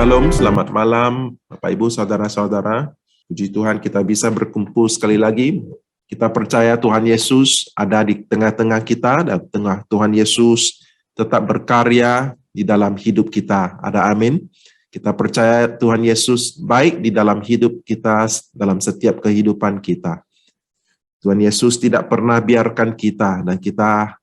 Shalom, selamat malam Bapak Ibu, Saudara-saudara. Puji Tuhan kita bisa berkumpul sekali lagi. Kita percaya Tuhan Yesus ada di tengah-tengah kita dan Tuhan Yesus tetap berkarya di dalam hidup kita. Ada amin. Kita percaya Tuhan Yesus baik di dalam hidup kita, dalam setiap kehidupan kita. Tuhan Yesus tidak pernah biarkan kita dan kita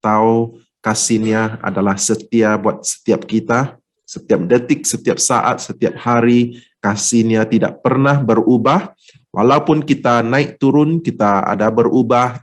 tahu kasih-Nya adalah setia buat setiap kita. Setiap detik, setiap saat, setiap hari, kasih-Nya tidak pernah berubah. Walaupun kita naik turun, kita ada berubah,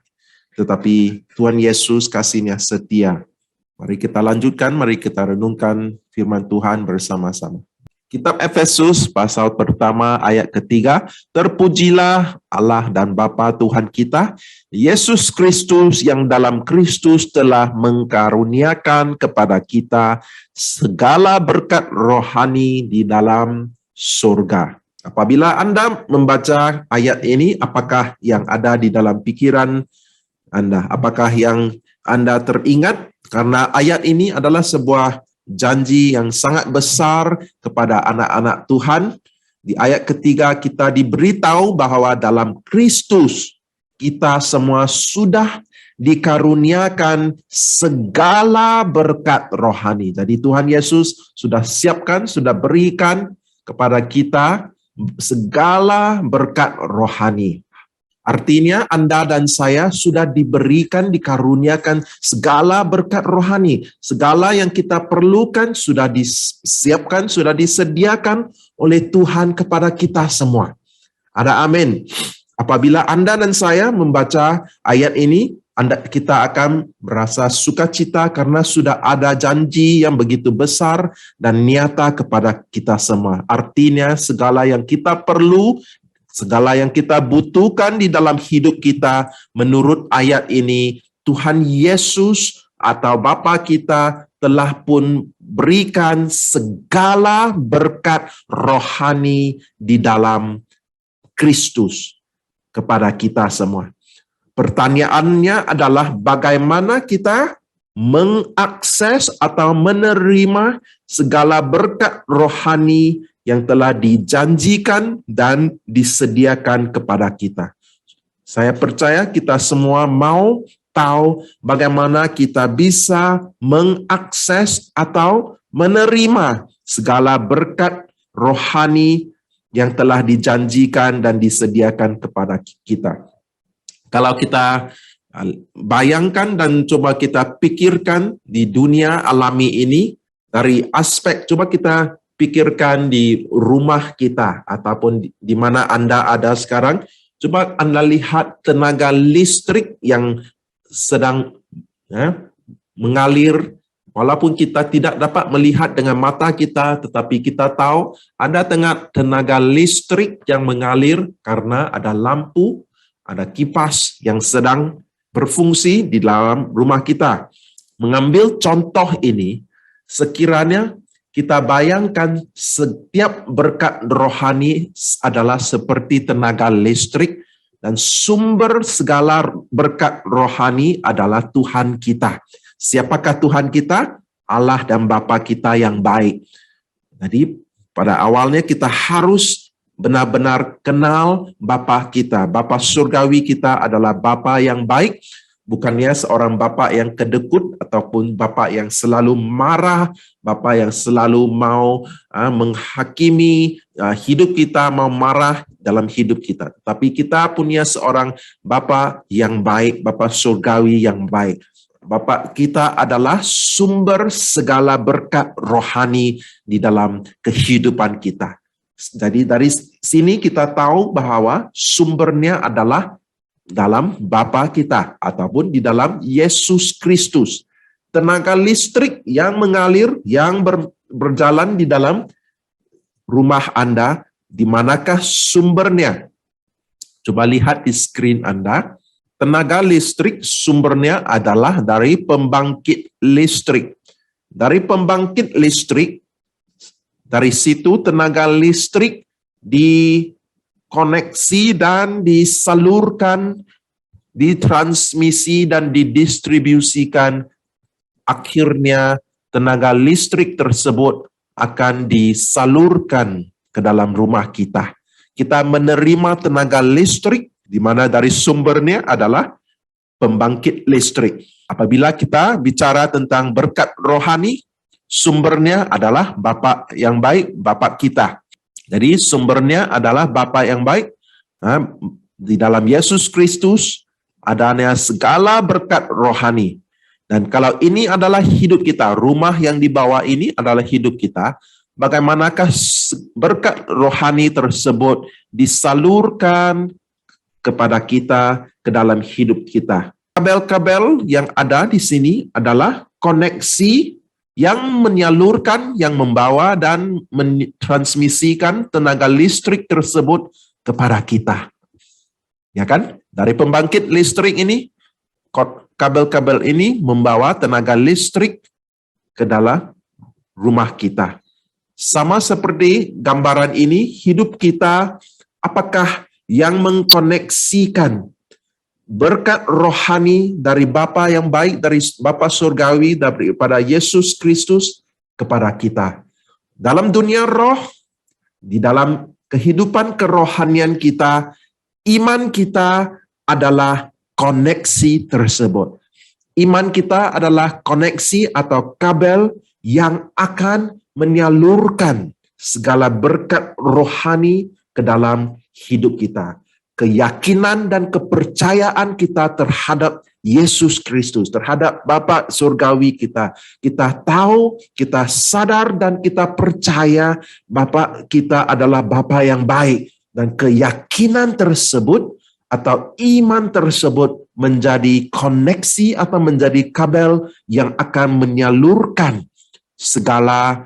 tetapi Tuhan Yesus kasih-Nya setia. Mari kita lanjutkan, mari kita renungkan firman Tuhan bersama-sama. Kitab Efesus pasal pertama ayat ketiga, terpujilah Allah dan Bapa Tuhan kita, Yesus Kristus yang dalam Kristus telah mengkaruniakan kepada kita segala berkat rohani di dalam surga. Apabila Anda membaca ayat ini, apakah yang ada di dalam pikiran Anda? Apakah yang Anda teringat? Karena ayat ini adalah sebuah janji yang sangat besar kepada anak-anak Tuhan. Di ayat ketiga kita diberitahu bahwa dalam Kristus kita semua sudah dikaruniakan segala berkat rohani. Jadi Tuhan Yesus sudah siapkan, sudah berikan kepada kita segala berkat rohani. Artinya Anda dan saya sudah diberikan, dikaruniakan segala berkat rohani. Segala yang kita perlukan sudah disiapkan, sudah disediakan oleh Tuhan kepada kita semua. Ada amin. Apabila Anda dan saya membaca ayat ini, kita akan merasa sukacita karena sudah ada janji yang begitu besar dan nyata kepada kita semua. Artinya segala yang kita perlu, segala yang kita butuhkan di dalam hidup kita, menurut ayat ini, Tuhan Yesus atau Bapa kita telah pun berikan segala berkat rohani di dalam Kristus kepada kita semua. Pertanyaannya adalah bagaimana kita mengakses atau menerima segala berkat rohani yang telah dijanjikan dan disediakan kepada kita. Saya percaya kita semua mau tahu bagaimana kita bisa mengakses atau menerima segala berkat rohani yang telah dijanjikan dan disediakan kepada kita. Kalau kita bayangkan dan coba kita pikirkan di dunia alami ini, dari aspek, coba kita pikirkan di rumah kita ataupun di mana Anda ada sekarang. Coba Anda lihat tenaga listrik yang sedang mengalir. Walaupun kita tidak dapat melihat dengan mata kita, tetapi kita tahu ada tenaga listrik yang mengalir karena ada lampu, ada kipas yang sedang berfungsi di dalam rumah kita. Mengambil contoh ini, sekiranya kita bayangkan setiap berkat rohani adalah seperti tenaga listrik dan sumber segala berkat rohani adalah Tuhan kita. Siapakah Tuhan kita? Allah dan Bapa kita yang baik. Jadi pada awalnya kita harus benar-benar kenal Bapa kita. Bapa surgawi kita adalah Bapa yang baik. Bukannya seorang bapa yang kedekut ataupun bapa yang selalu marah, bapa yang selalu mau menghakimi hidup kita, mau marah dalam hidup kita. Tapi kita punya seorang bapa yang baik, bapa surgawi yang baik. Bapa kita adalah sumber segala berkat rohani di dalam kehidupan kita. Jadi dari sini kita tahu bahwa sumbernya adalah dalam Bapa kita ataupun di dalam Yesus Kristus. Tenaga listrik yang mengalir, yang berjalan di dalam rumah Anda, di manakah sumbernya? Coba lihat di screen Anda. Tenaga listrik sumbernya adalah dari pembangkit listrik. Dari pembangkit listrik, dari situ tenaga listrik dikoneksi dan disalurkan, ditransmisi dan didistribusikan. Akhirnya tenaga listrik tersebut akan disalurkan ke dalam rumah kita. Kita menerima tenaga listrik, di mana dari sumbernya adalah pembangkit listrik. Apabila kita bicara tentang berkat rohani, sumbernya adalah Bapa yang baik, Bapa kita. Jadi sumbernya adalah Bapa yang baik. Di dalam Yesus Kristus adanya segala berkat rohani. Dan kalau ini adalah hidup kita, rumah yang dibawa ini adalah hidup kita, bagaimanakah berkat rohani tersebut disalurkan kepada kita ke dalam hidup kita? Kabel-kabel yang ada di sini adalah koneksi yang menyalurkan, yang membawa dan mentransmisikan tenaga listrik tersebut kepada kita. Ya kan? Dari pembangkit listrik ini, kabel-kabel ini membawa tenaga listrik ke dalam rumah kita. Sama seperti gambaran ini, hidup kita, apakah yang mengkoneksikan berkat rohani dari Bapa yang baik, dari Bapa surgawi, daripada Yesus Kristus kepada kita. Dalam dunia roh, di dalam kehidupan kerohanian kita, iman kita adalah koneksi tersebut. Iman kita adalah koneksi atau kabel yang akan menyalurkan segala berkat rohani ke dalam hidup kita. Keyakinan dan kepercayaan kita terhadap Yesus Kristus, terhadap Bapa surgawi kita. Kita tahu, kita sadar, dan kita percaya Bapa kita adalah Bapa yang baik. Dan keyakinan tersebut atau iman tersebut menjadi koneksi atau menjadi kabel yang akan menyalurkan segala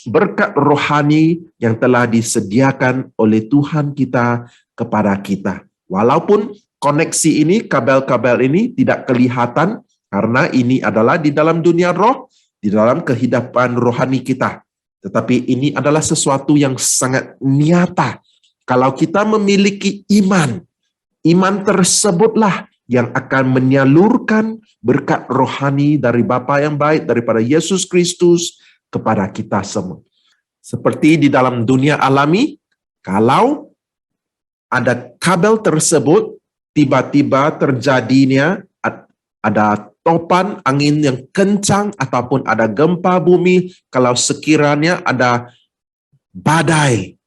berkat rohani yang telah disediakan oleh Tuhan kita kepada kita. Walaupun koneksi ini, kabel-kabel ini tidak kelihatan karena ini adalah di dalam dunia roh, di dalam kehidupan rohani kita. Tetapi ini adalah sesuatu yang sangat nyata. Kalau kita memiliki iman, iman tersebutlah yang akan menyalurkan berkat rohani dari Bapa yang baik, daripada Yesus Kristus kepada kita semua. Seperti di dalam dunia alami, kalau ada kabel tersebut, tiba-tiba terjadinya ada topan angin yang kencang ataupun ada gempa bumi, kalau sekiranya ada badai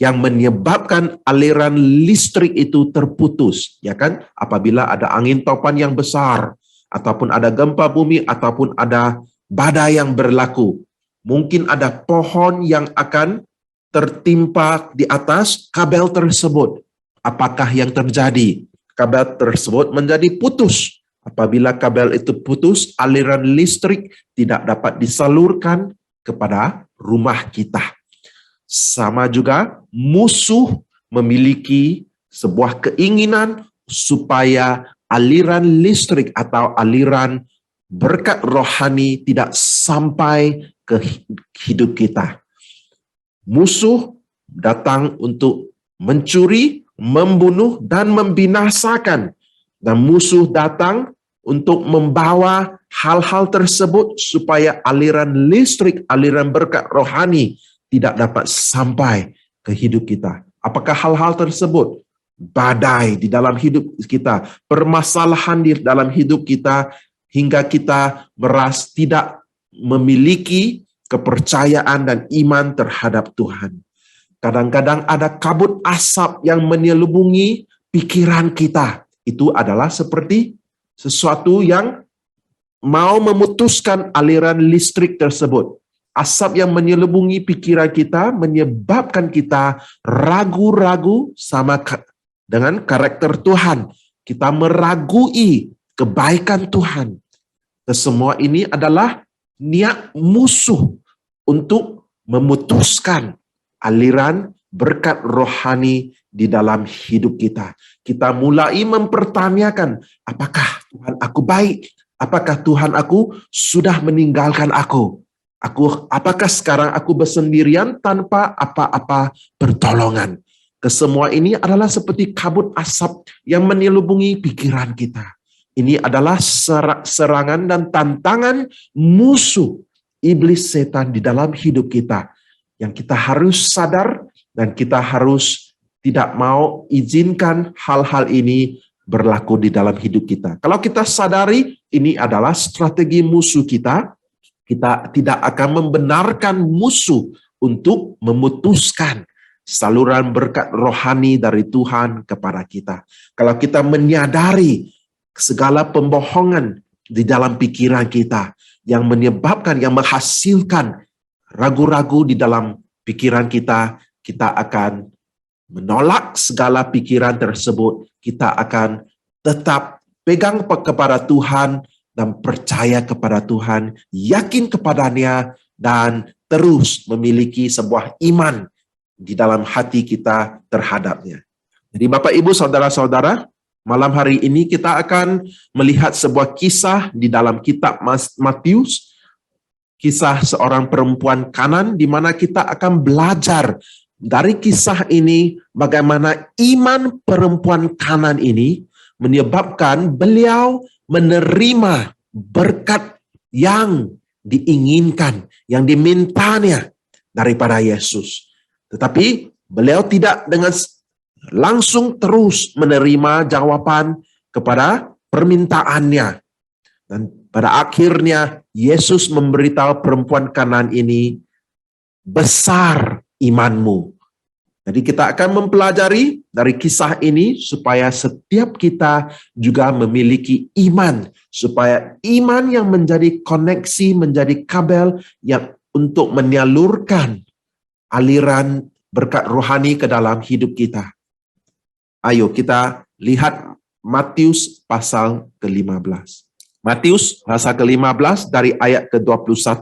yang menyebabkan aliran listrik itu terputus, ya kan? Apabila ada angin topan yang besar, ataupun ada gempa bumi, ataupun ada badai yang berlaku, mungkin ada pohon yang akan tertimpa di atas kabel tersebut. Apakah yang terjadi? Kabel tersebut menjadi putus. Apabila kabel itu putus, aliran listrik tidak dapat disalurkan kepada rumah kita. Sama juga musuh memiliki sebuah keinginan supaya aliran listrik atau aliran berkat rohani tidak sampai ke hidup kita. Musuh datang untuk mencuri, membunuh, dan membinasakan. Dan musuh datang untuk membawa hal-hal tersebut supaya aliran listrik, aliran berkat rohani tidak dapat sampai ke hidup kita. Apakah hal-hal tersebut? Badai di dalam hidup kita, permasalahan di dalam hidup kita, hingga kita merasa tidak memiliki kepercayaan dan iman terhadap Tuhan. Kadang-kadang ada kabut asap yang menyelubungi pikiran kita. Itu adalah seperti sesuatu yang mau memutuskan aliran listrik tersebut. Asap yang menyelubungi pikiran kita menyebabkan kita ragu-ragu sama dengan karakter Tuhan. Kita meragui kebaikan Tuhan. Semua ini adalah niat musuh untuk memutuskan aliran berkat rohani di dalam hidup kita. Kita mulai mempertanyakan, apakah Tuhan aku baik? Apakah Tuhan aku sudah meninggalkan aku? Apakah sekarang aku bersendirian tanpa apa-apa pertolongan? Kesemua ini adalah seperti kabut asap yang menyelubungi pikiran kita. Ini adalah serangan dan tantangan musuh iblis setan di dalam hidup kita yang kita harus sadar dan kita harus tidak mau izinkan hal-hal ini berlaku di dalam hidup kita. Kalau kita sadari ini adalah strategi musuh kita, kita tidak akan membenarkan musuh untuk memutuskan saluran berkat rohani dari Tuhan kepada kita. Kalau kita menyadari segala pembohongan di dalam pikiran kita yang menyebabkan, yang menghasilkan ragu-ragu di dalam pikiran kita, kita akan menolak segala pikiran tersebut. Kita akan tetap pegang kepada Tuhan dan percaya kepada Tuhan, yakin kepadanya, dan terus memiliki sebuah iman di dalam hati kita terhadapnya. Jadi Bapak, Ibu, Saudara-saudara, malam hari ini kita akan melihat sebuah kisah di dalam kitab Matius, kisah seorang perempuan Kanan, di mana kita akan belajar dari kisah ini bagaimana iman perempuan Kanan ini menyebabkan beliau menerima berkat yang diinginkan, yang dimintanya daripada Yesus. Tetapi beliau tidak dengan langsung terus menerima jawaban kepada permintaannya. Dan pada akhirnya Yesus memberitahu perempuan Kanan ini, besar imanmu. Jadi kita akan mempelajari dari kisah ini supaya setiap kita juga memiliki iman. Supaya iman yang menjadi koneksi, menjadi kabel yang untuk menyalurkan aliran berkat rohani ke dalam hidup kita. Ayo kita lihat Matius pasal ke-15. Matius pasal ke-15 dari ayat ke-21.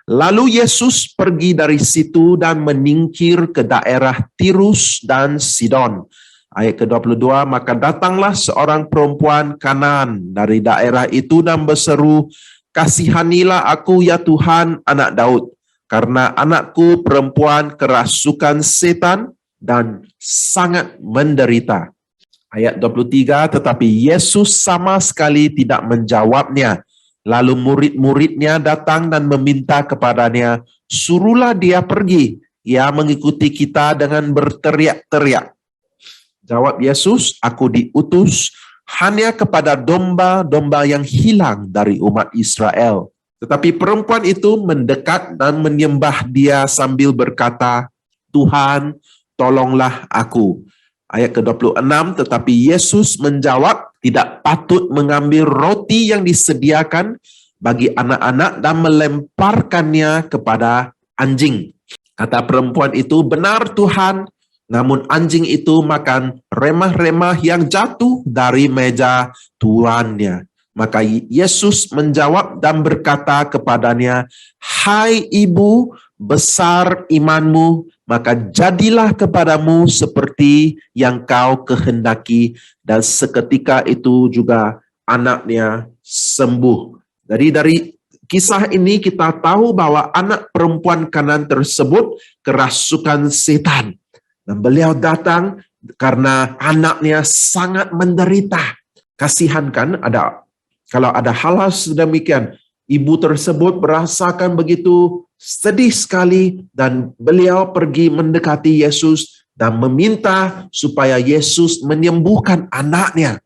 Lalu Yesus pergi dari situ dan menyingkir ke daerah Tirus dan Sidon. Ayat ke-22, maka datanglah seorang perempuan Kanan dari daerah itu dan berseru, kasihanilah aku ya Tuhan, anak Daud, karena anakku perempuan kerasukan setan dan sangat menderita. Ayat 23, tetapi Yesus sama sekali tidak menjawabnya. Lalu murid-muridnya datang dan meminta kepadanya, suruhlah dia pergi. Ia mengikuti kita dengan berteriak-teriak. Jawab Yesus, aku diutus hanya kepada domba-domba yang hilang dari umat Israel. Tetapi perempuan itu mendekat dan menyembah dia sambil berkata, Tuhan, tolonglah aku. Ayat ke-26, tetapi Yesus menjawab, tidak patut mengambil roti yang disediakan bagi anak-anak dan melemparkannya kepada anjing. Kata perempuan itu, benar Tuhan, namun anjing itu makan remah-remah yang jatuh dari meja tuannya. Maka Yesus menjawab dan berkata kepadanya, hai ibu, besar imanmu, maka jadilah kepadamu seperti yang kau kehendaki. Dan seketika itu juga anaknya sembuh. Jadi dari kisah ini kita tahu bahwa anak perempuan Kanan tersebut kerasukan setan. Dan beliau datang karena anaknya sangat menderita. Kasihan kan, kalau ada hal-hal sedemikian, ibu tersebut merasakan begitu sedih sekali dan beliau pergi mendekati Yesus dan meminta supaya Yesus menyembuhkan anaknya.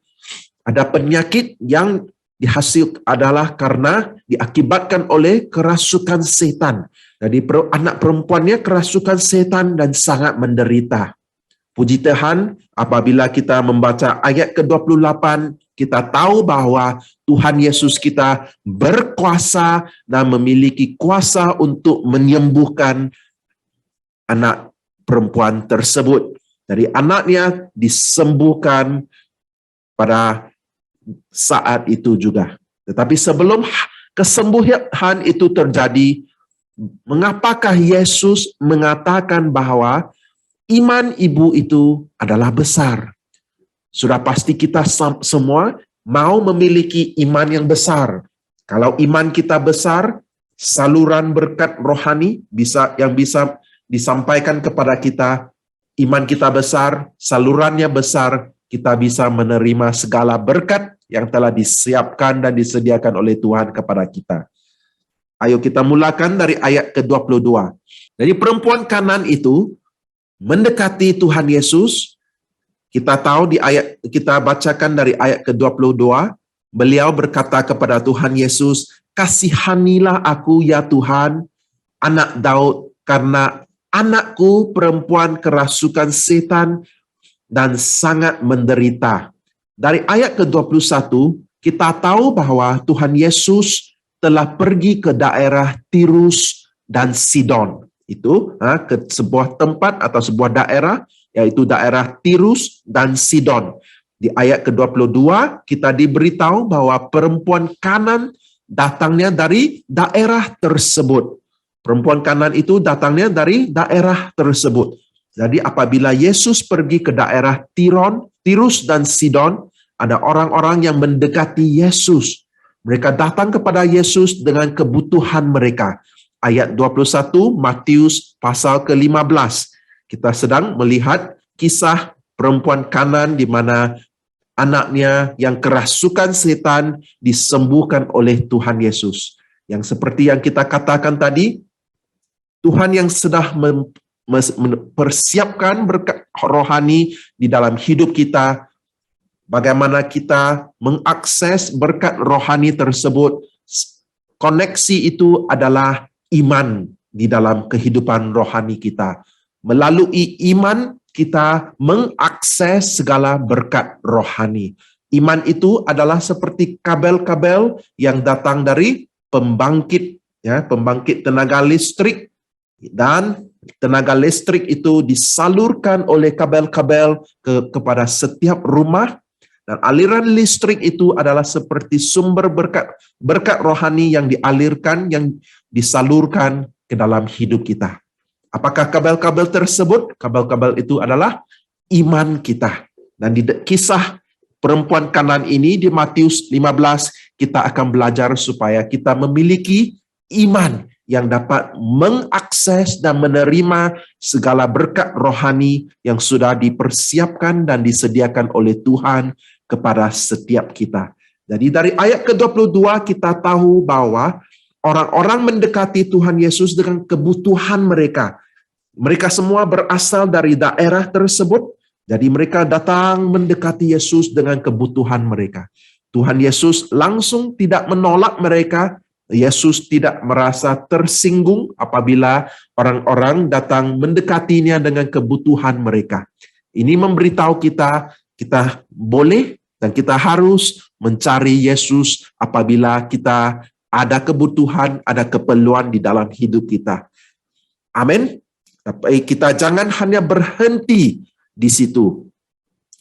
Ada penyakit yang dihasil adalah karena diakibatkan oleh kerasukan setan. Jadi anak perempuannya kerasukan setan dan sangat menderita. Puji Tuhan, apabila kita membaca ayat ke-28, kita tahu bahwa Tuhan Yesus kita berkuasa dan memiliki kuasa untuk menyembuhkan anak perempuan tersebut. Jadi anaknya disembuhkan pada saat itu juga. Tetapi sebelum kesembuhan itu terjadi, mengapakah Yesus mengatakan bahwa iman ibu itu adalah besar? Sudah pasti kita semua mau memiliki iman yang besar. Kalau iman kita besar, saluran berkat rohani yang bisa disampaikan kepada kita, iman kita besar, salurannya besar, kita bisa menerima segala berkat yang telah disiapkan dan disediakan oleh Tuhan kepada kita. Ayo kita mulakan dari ayat ke-22. Jadi perempuan Kanan itu mendekati Tuhan Yesus. Kita tahu kita bacakan dari ayat ke-22, beliau berkata kepada Tuhan Yesus, "Kasihanilah aku ya Tuhan, anak Daud, karena anakku perempuan kerasukan setan dan sangat menderita." Dari ayat ke-21, kita tahu bahwa Tuhan Yesus telah pergi ke daerah Tirus dan Sidon. Itu ke sebuah tempat atau sebuah daerah, yaitu daerah Tirus dan Sidon. Di ayat ke-22, kita diberitahu bahwa perempuan Kanan datangnya dari daerah tersebut. Perempuan Kanan itu datangnya dari daerah tersebut. Jadi apabila Yesus pergi ke daerah Tirus dan Sidon, ada orang-orang yang mendekati Yesus. Mereka datang kepada Yesus dengan kebutuhan mereka. Ayat 21 Matius pasal ke-15. Kita sedang melihat kisah perempuan Kanan di mana anaknya yang kerasukan setan disembuhkan oleh Tuhan Yesus. Yang seperti yang kita katakan tadi, Tuhan yang sudah mempersiapkan berkat rohani di dalam hidup kita, bagaimana kita mengakses berkat rohani tersebut. Koneksi itu adalah iman di dalam kehidupan rohani kita. Melalui iman kita mengakses segala berkat rohani. Iman itu adalah seperti kabel-kabel yang datang dari pembangkit, pembangkit tenaga listrik, dan tenaga listrik itu disalurkan oleh kabel-kabel kepada setiap rumah. Dan aliran listrik itu adalah seperti sumber berkat rohani yang dialirkan, yang disalurkan ke dalam hidup kita. Apakah kabel-kabel tersebut? Kabel-kabel itu adalah iman kita. Dan di kisah perempuan Kanan ini di Matius 15, kita akan belajar supaya kita memiliki iman yang dapat mengakses dan menerima segala berkat rohani yang sudah dipersiapkan dan disediakan oleh Tuhan kepada setiap kita. Jadi dari ayat ke-22 kita tahu bahwa orang-orang mendekati Tuhan Yesus dengan kebutuhan mereka. Mereka semua berasal dari daerah tersebut, jadi mereka datang mendekati Yesus dengan kebutuhan mereka. Tuhan Yesus langsung tidak menolak mereka. Yesus tidak merasa tersinggung apabila orang-orang datang mendekatinya dengan kebutuhan mereka. Ini memberitahu kita boleh dan kita harus mencari Yesus apabila kita ada kebutuhan, ada keperluan di dalam hidup kita. Amin. Tapi kita jangan hanya berhenti di situ.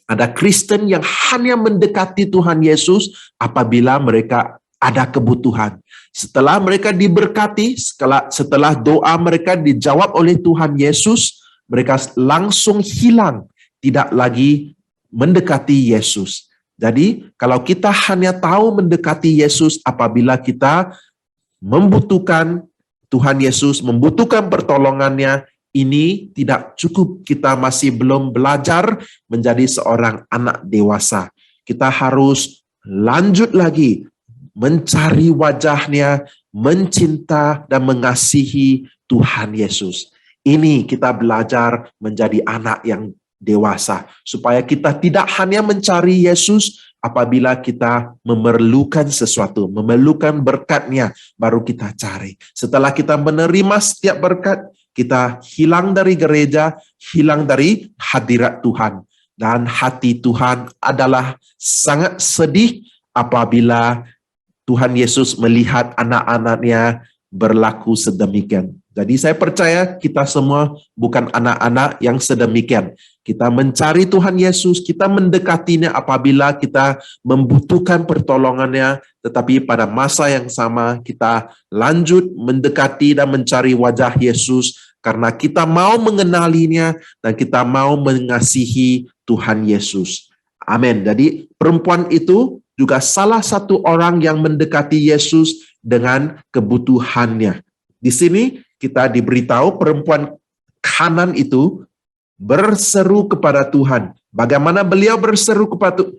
Ada Kristen yang hanya mendekati Tuhan Yesus apabila mereka ada kebutuhan. Setelah mereka diberkati, setelah doa mereka dijawab oleh Tuhan Yesus, mereka langsung hilang, tidak lagi mendekati Yesus. Jadi, kalau kita hanya tahu mendekati Yesus apabila kita membutuhkan Tuhan Yesus, membutuhkan pertolongannya, ini tidak cukup. Kita masih belum belajar menjadi seorang anak dewasa. Kita harus lanjut lagi mencari wajahnya, mencinta dan mengasihi Tuhan Yesus. Ini kita belajar menjadi anak yang dewasa, supaya kita tidak hanya mencari Yesus apabila kita memerlukan sesuatu, memerlukan berkat-Nya, baru kita cari. Setelah kita menerima setiap berkat, kita hilang dari gereja, hilang dari hadirat Tuhan. Dan hati Tuhan adalah sangat sedih apabila Tuhan Yesus melihat anak-anak-Nya berlaku sedemikian. Jadi saya percaya kita semua bukan anak-anak yang sedemikian. Kita mencari Tuhan Yesus, kita mendekatinya apabila kita membutuhkan pertolongannya, tetapi pada masa yang sama kita lanjut mendekati dan mencari wajah Yesus karena kita mau mengenalinya dan kita mau mengasihi Tuhan Yesus. Amin. Jadi perempuan itu juga salah satu orang yang mendekati Yesus dengan kebutuhannya. Di sini kita diberitahu perempuan Kanan itu berseru kepada Tuhan. Bagaimana beliau berseru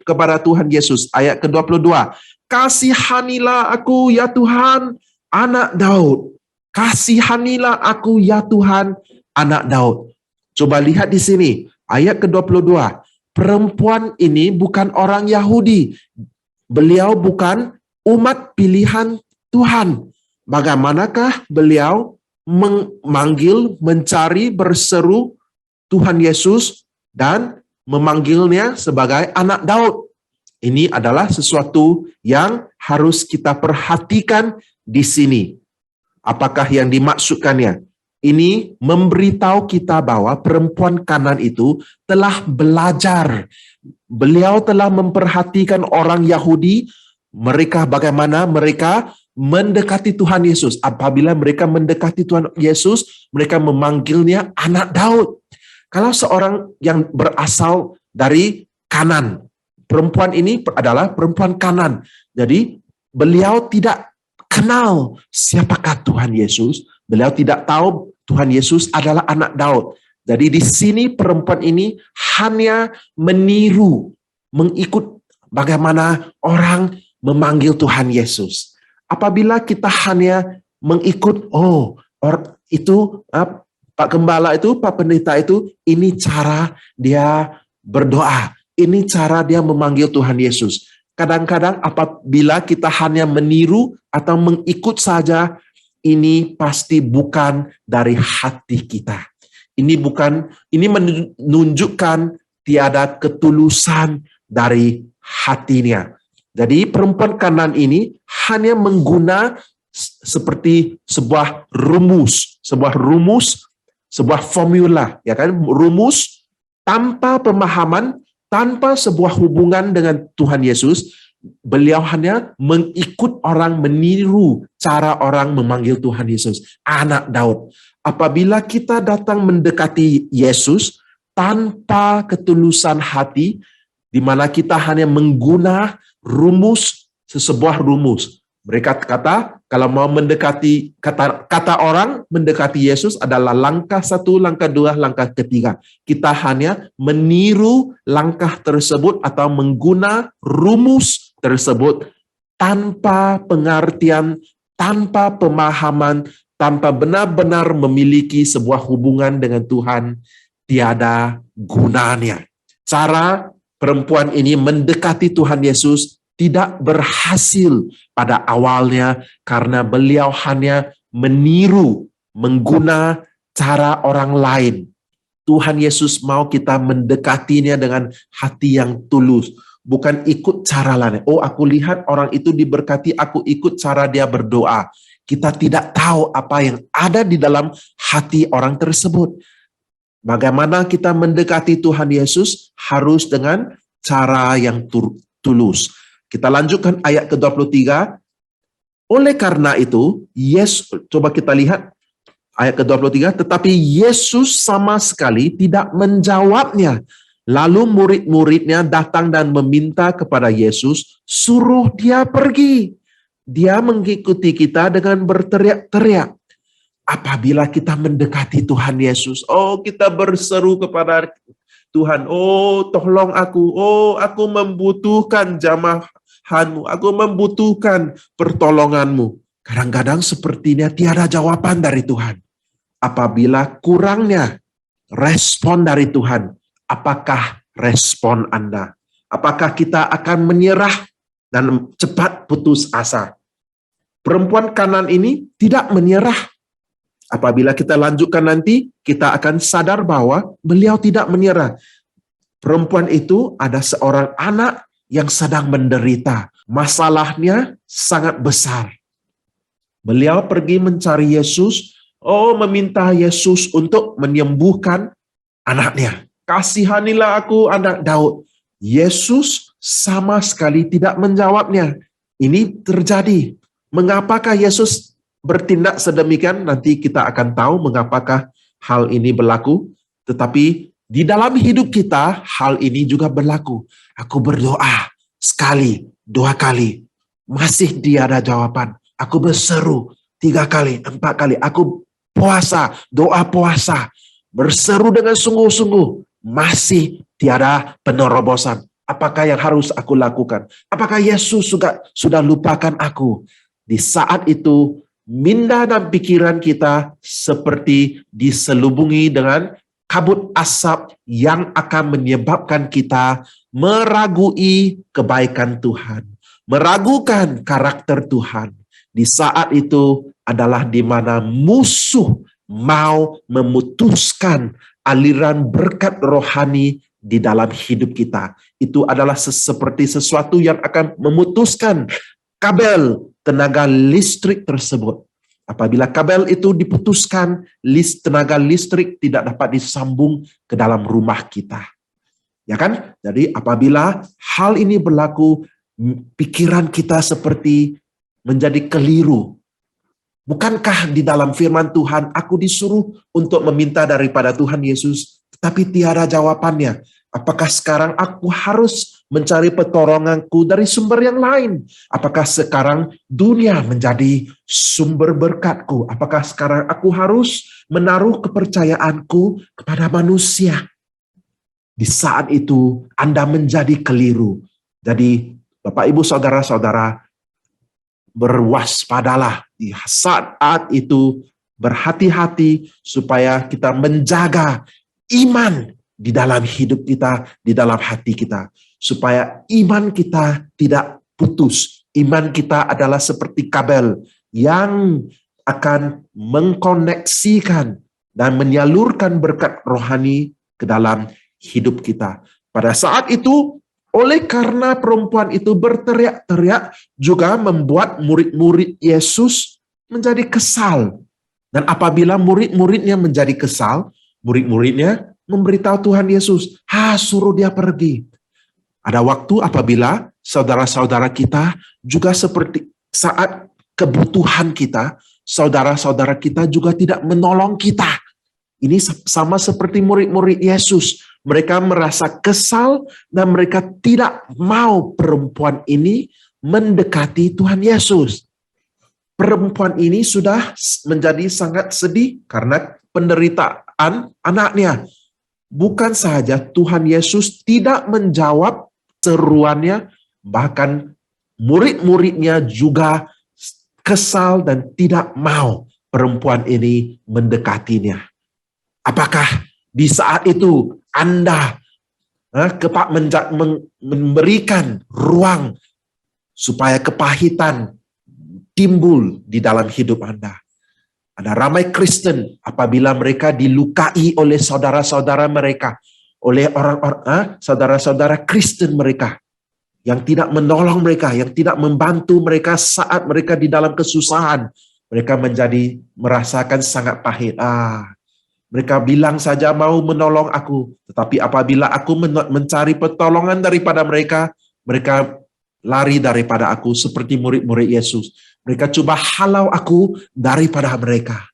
kepada Tuhan Yesus? Ayat ke-22. Kasihanilah aku ya Tuhan, anak Daud. Kasihanilah aku ya Tuhan, anak Daud. Coba lihat di sini, ayat ke-22. Perempuan ini bukan orang Yahudi. Beliau bukan umat pilihan Tuhan. Bagaimanakah beliau memanggil, mencari, berseru Tuhan Yesus dan memanggilnya sebagai anak Daud? Ini adalah sesuatu yang harus kita perhatikan di sini. Apakah yang dimaksudkannya? Ini memberitahu kita bahwa perempuan Kanan itu telah belajar. Beliau telah memperhatikan orang Yahudi, mereka bagaimana mereka mendekati Tuhan Yesus. Apabila mereka mendekati Tuhan Yesus, mereka memanggilnya anak Daud. Kalau seorang yang berasal dari Kanan, perempuan ini adalah perempuan Kanan. Jadi beliau tidak kenal siapakah Tuhan Yesus. Beliau tidak tahu Tuhan Yesus adalah anak Daud. Jadi di sini perempuan ini hanya meniru, mengikut bagaimana orang memanggil Tuhan Yesus. Apabila kita hanya mengikut, Pak Gembala itu, Pak Pendeta itu, ini cara dia berdoa, ini cara dia memanggil Tuhan Yesus. Kadang-kadang apabila kita hanya meniru atau mengikut saja, ini pasti bukan dari hati kita. Ini menunjukkan tiada ketulusan dari hatinya. Jadi perempuan Kanan ini hanya mengguna seperti sebuah rumus, sebuah formula, ya kan? Rumus tanpa pemahaman, tanpa sebuah hubungan dengan Tuhan Yesus. Beliau hanya mengikut orang, meniru cara orang memanggil Tuhan Yesus, anak Daud. Apabila kita datang mendekati Yesus tanpa ketulusan hati, di mana kita hanya mengguna sebuah rumus. Mereka kata, kalau mau mendekati, kata orang mendekati Yesus adalah langkah 1, langkah 2, langkah 3. Kita hanya meniru langkah tersebut atau mengguna rumus tersebut tanpa pengertian, tanpa pemahaman, tanpa benar-benar memiliki sebuah hubungan dengan Tuhan, tiada gunanya. Cara perempuan ini mendekati Tuhan Yesus tidak berhasil pada awalnya karena beliau hanya meniru, mengguna cara orang lain. Tuhan Yesus mau kita mendekatinya dengan hati yang tulus, bukan ikut cara lain. Aku lihat orang itu diberkati, aku ikut cara dia berdoa. Kita tidak tahu apa yang ada di dalam hati orang tersebut. Bagaimana kita mendekati Tuhan Yesus harus dengan cara yang tulus. Kita lanjutkan ayat ke-23. Oleh karena itu, coba kita lihat ayat ke-23, tetapi Yesus sama sekali tidak menjawabnya. Lalu murid-muridnya datang dan meminta kepada Yesus, suruh dia pergi. Dia mengikuti kita dengan berteriak-teriak. Apabila kita mendekati Tuhan Yesus, kita berseru kepada Tuhan, tolong aku, aku membutuhkan jamahanmu, aku membutuhkan pertolonganmu. Kadang-kadang sepertinya tiada jawaban dari Tuhan. Apabila kurangnya respon dari Tuhan, apakah respon Anda? Apakah kita akan menyerah dan cepat putus asa? Perempuan Kanan ini tidak menyerah. Apabila kita lanjutkan nanti, kita akan sadar bahwa beliau tidak menyerah. Perempuan itu ada seorang anak yang sedang menderita. Masalahnya sangat besar. Beliau pergi mencari Yesus, meminta Yesus untuk menyembuhkan anaknya. Kasihanilah aku anak Daud. Yesus sama sekali tidak menjawabnya. Ini terjadi. Mengapakah Yesus bertindak sedemikian? Nanti kita akan tahu mengapakah hal ini berlaku. Tetapi di dalam hidup kita, hal ini juga berlaku. Aku berdoa sekali, 2 kali. Masih tiada jawaban. Aku berseru 3 kali, 4 kali. Aku puasa, doa puasa. Berseru dengan sungguh-sungguh. Masih tiada penerobosan. Apakah yang harus aku lakukan? Apakah Yesus sudah lupakan aku? Di saat itu, minda dan pikiran kita seperti diselubungi dengan kabut asap yang akan menyebabkan kita meragui kebaikan Tuhan, meragukan karakter Tuhan. Di saat itu adalah di mana musuh mau memutuskan aliran berkat rohani di dalam hidup kita. Itu adalah seperti sesuatu yang akan memutuskan kabel tenaga listrik tersebut. Apabila kabel itu diputuskan, tenaga listrik tidak dapat disambung ke dalam rumah kita. Ya kan? Jadi apabila hal ini berlaku, pikiran kita seperti menjadi keliru. Bukankah di dalam firman Tuhan, aku disuruh untuk meminta daripada Tuhan Yesus, tetapi tiada jawabannya. Apakah sekarang aku harus mencari pertolonganku dari sumber yang lain? Apakah sekarang dunia menjadi sumber berkatku? Apakah sekarang aku harus menaruh kepercayaanku kepada manusia? Di saat itu Anda menjadi keliru. Jadi Bapak Ibu Saudara-saudara, berwaspadalah di saat itu, berhati-hati supaya kita menjaga iman di dalam hidup kita, di dalam hati kita. Supaya iman kita tidak putus. Iman kita adalah seperti kabel yang akan mengkoneksikan dan menyalurkan berkat rohani ke dalam hidup kita. Pada saat itu, oleh karena perempuan itu berteriak-teriak, juga membuat murid-murid Yesus menjadi kesal. Dan apabila murid-muridnya menjadi kesal, murid-muridnya memberitahu Tuhan Yesus, suruh dia pergi. Ada waktu apabila saudara-saudara kita juga seperti saat kebutuhan kita, saudara-saudara kita juga tidak menolong kita. Ini sama seperti murid-murid Yesus. Mereka merasa kesal dan mereka tidak mau perempuan ini mendekati Tuhan Yesus. Perempuan ini sudah menjadi sangat sedih karena penderitaan anaknya. Bukan saja Tuhan Yesus tidak menjawab seruannya, bahkan murid-muridnya juga kesal dan tidak mau perempuan ini mendekatinya. Apakah di saat itu Anda memberikan ruang supaya kepahitan timbul di dalam hidup Anda? Ada ramai Kristen apabila mereka dilukai oleh saudara-saudara mereka, oleh orang-orang saudara-saudara Kristen mereka yang tidak menolong mereka, yang tidak membantu mereka saat mereka di dalam kesusahan. Mereka menjadi merasakan sangat pahit. Mereka bilang saja mau menolong aku, tetapi apabila aku mencari pertolongan daripada mereka, mereka lari daripada aku seperti murid-murid Yesus. Mereka coba halau aku daripada mereka.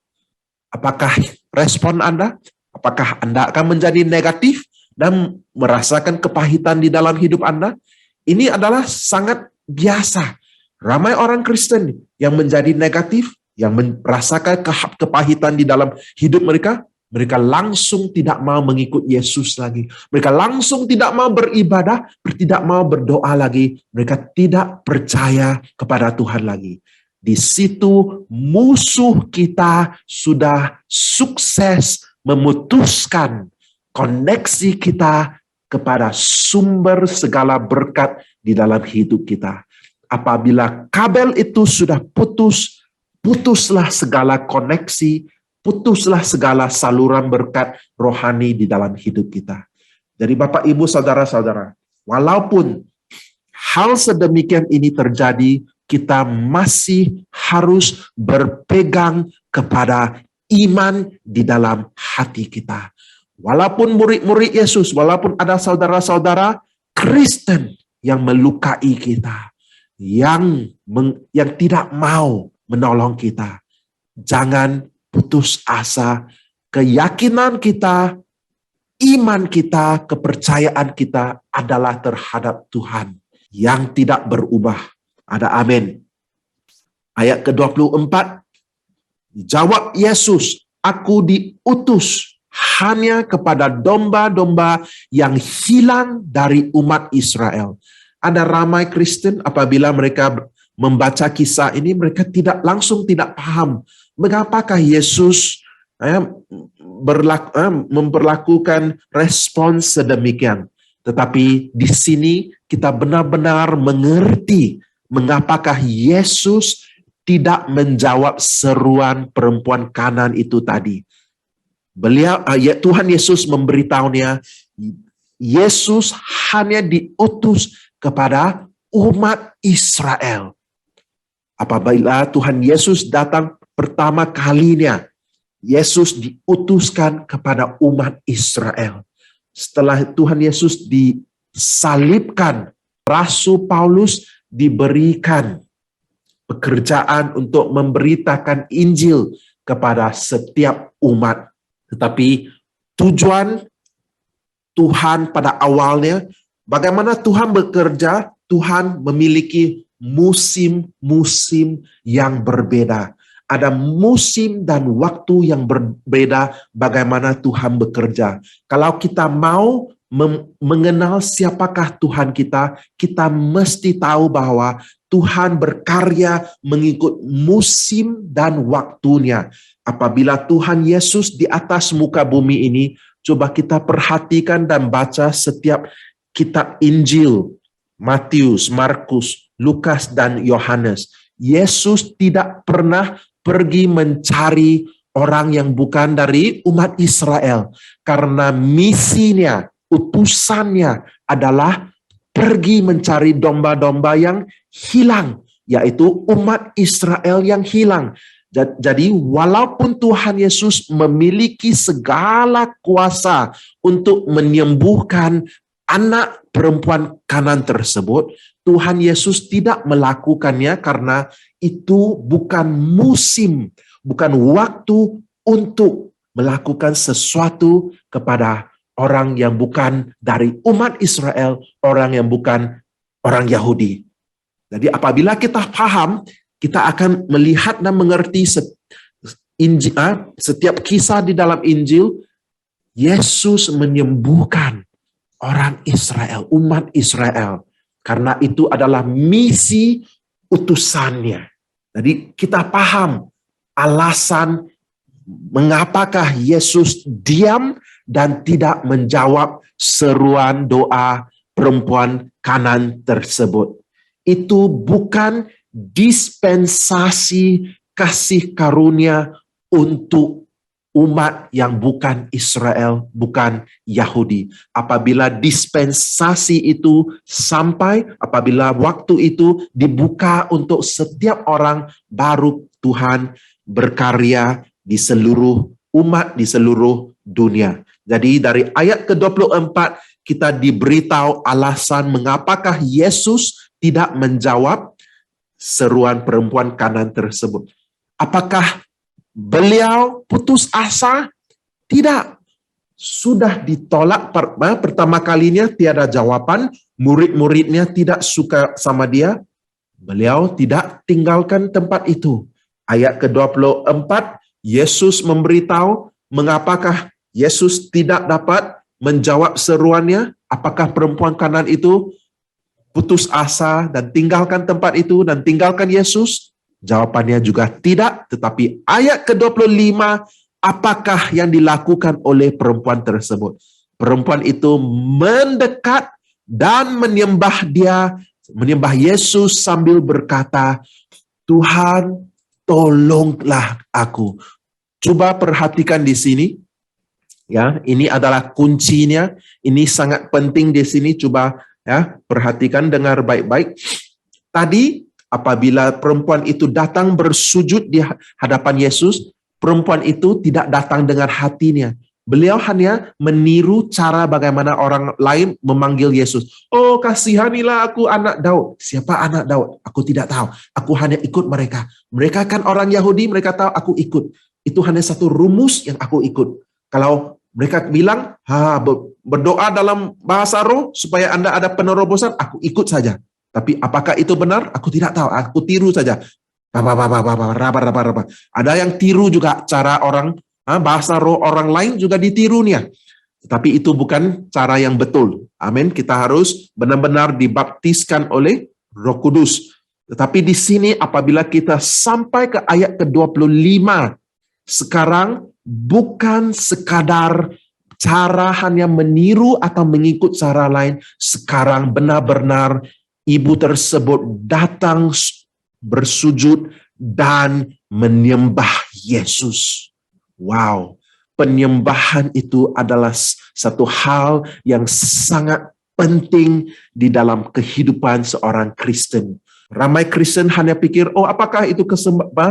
Apakah respon Anda? Apakah Anda akan menjadi negatif dan merasakan kepahitan di dalam hidup Anda? Ini adalah sangat biasa. Ramai orang Kristen yang menjadi negatif, yang merasakan kepahitan di dalam hidup mereka, mereka langsung tidak mau mengikut Yesus lagi. Mereka langsung tidak mau beribadah, tidak mau berdoa lagi. Mereka tidak percaya kepada Tuhan lagi. Di situ musuh kita sudah sukses memutuskan koneksi kita kepada sumber segala berkat di dalam hidup kita. Apabila kabel itu sudah putus, putuslah segala koneksi, putuslah segala saluran berkat rohani di dalam hidup kita. Jadi Bapak, Ibu, Saudara-saudara, walaupun hal sedemikian ini terjadi, kita masih harus berpegang kepada iman di dalam hati kita. Walaupun murid-murid Yesus, walaupun ada saudara-saudara Kristen yang melukai kita, yang tidak mau menolong kita, jangan putus asa. Keyakinan kita, iman kita, kepercayaan kita adalah terhadap Tuhan yang tidak berubah. Ada amin. Ayat ke-24, jawab Yesus, aku diutus hanya kepada domba-domba yang hilang dari umat Israel. Ada ramai Kristen apabila mereka membaca kisah ini, mereka tidak paham mengapakah Yesus memperlakukan respons sedemikian. Tetapi di sini kita benar-benar mengerti mengapakah Yesus tidak menjawab seruan perempuan Kanan itu tadi. Tuhan Yesus memberitahunya, Yesus hanya diutus kepada umat Israel. Apabila Tuhan Yesus datang pertama kalinya, Yesus diutuskan kepada umat Israel. Setelah Tuhan Yesus disalibkan, Rasul Paulus diberikan pekerjaan untuk memberitakan Injil kepada setiap umat. Tetapi tujuan Tuhan pada awalnya, bagaimana Tuhan bekerja, Tuhan memiliki musim-musim yang berbeda. Ada musim dan waktu yang berbeda bagaimana Tuhan bekerja. Kalau kita mau mengenal siapakah Tuhan kita, kita mesti tahu bahwa Tuhan berkarya mengikut musim dan waktunya. Apabila Tuhan Yesus di atas muka bumi ini, coba kita perhatikan dan baca setiap kitab Injil, Matius, Markus, Lukas, dan Yohanes. Yesus tidak pernah pergi mencari orang yang bukan dari umat Israel. Karena misinya, utusannya adalah pergi mencari domba-domba yang hilang, yaitu umat Israel yang hilang. Jadi walaupun Tuhan Yesus memiliki segala kuasa untuk menyembuhkan anak perempuan Kanan tersebut, Tuhan Yesus tidak melakukannya karena itu bukan musim, bukan waktu untuk melakukan sesuatu kepada orang yang bukan dari umat Israel, orang yang bukan orang Yahudi. Jadi apabila kita paham, kita akan melihat dan mengerti setiap kisah di dalam Injil, Yesus menyembuhkan orang Israel, umat Israel. Karena itu adalah misi utusannya. Jadi kita paham alasan mengapakah Yesus diam dan tidak menjawab seruan doa perempuan Kanan tersebut. Itu bukan dispensasi kasih karunia untuk umat yang bukan Israel, bukan Yahudi. Apabila dispensasi itu sampai, apabila waktu itu dibuka untuk setiap orang, baru Tuhan berkarya di seluruh umat, di seluruh dunia. Jadi dari ayat ke-24 kita diberitahu alasan mengapakah Yesus tidak menjawab seruan perempuan Kanan tersebut. Apakah beliau putus asa? Tidak. Sudah ditolak pertama kalinya, tiada jawaban. Murid-muridnya tidak suka sama dia. Beliau tidak tinggalkan tempat itu. Ayat ke-24, Yesus memberitahu mengapakah Yesus tidak dapat menjawab seruannya. Apakah perempuan Kanan itu putus asa dan tinggalkan tempat itu dan tinggalkan Yesus? Jawabannya juga tidak. Tetapi ayat ke-25, apakah yang dilakukan oleh perempuan tersebut? Perempuan itu mendekat dan menyembah Yesus sambil berkata, Tuhan, tolonglah aku. Coba perhatikan di sini. Ya, ini adalah kuncinya. Ini sangat penting di sini. Coba ya, perhatikan, dengar baik-baik. Tadi apabila perempuan itu datang bersujud di hadapan Yesus, perempuan itu tidak datang dengan hatinya. Beliau hanya meniru cara bagaimana orang lain memanggil Yesus. Oh, kasihanilah aku anak Daud. Siapa anak Daud? Aku tidak tahu. Aku hanya ikut mereka. Mereka kan orang Yahudi, mereka tahu aku ikut. Itu hanya satu rumus yang aku ikut. Kalau mereka bilang, berdoa dalam bahasa roh supaya Anda ada penerobosan, aku ikut saja. Tapi apakah itu benar? Aku tidak tahu. Aku tiru saja. Ada yang tiru juga cara orang, bahasa roh orang lain juga ditirunya. Tapi itu bukan cara yang betul. Amin. Kita harus benar-benar dibaptiskan oleh Roh Kudus. Tetapi di sini apabila kita sampai ke ayat ke-25, sekarang bukan sekadar cara hanya meniru atau mengikut cara lain. Sekarang benar-benar ibu tersebut datang bersujud dan menyembah Yesus. Wow, penyembahan itu adalah satu hal yang sangat penting di dalam kehidupan seorang Kristen. Ramai Kristen hanya pikir, oh apakah itu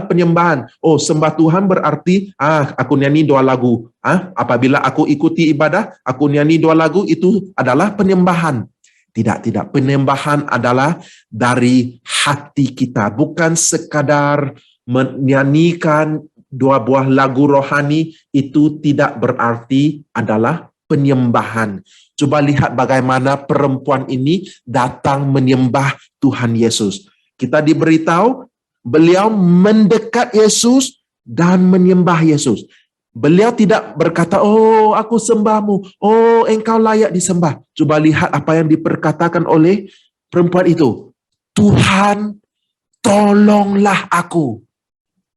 penyembahan? Oh sembah Tuhan berarti, aku nyanyi 2 lagu. Apabila aku ikuti ibadah, aku nyanyi 2 lagu, itu adalah penyembahan. Tidak. Penyembahan adalah dari hati kita. Bukan sekadar menyanyikan 2 buah lagu rohani, itu tidak berarti adalah penyembahan. Coba lihat bagaimana perempuan ini datang menyembah Tuhan Yesus. Kita diberitahu beliau mendekat Yesus dan menyembah Yesus. Beliau tidak berkata, oh aku sembahmu, oh engkau layak disembah. Coba lihat apa yang diperkatakan oleh perempuan itu. Tuhan, tolonglah aku.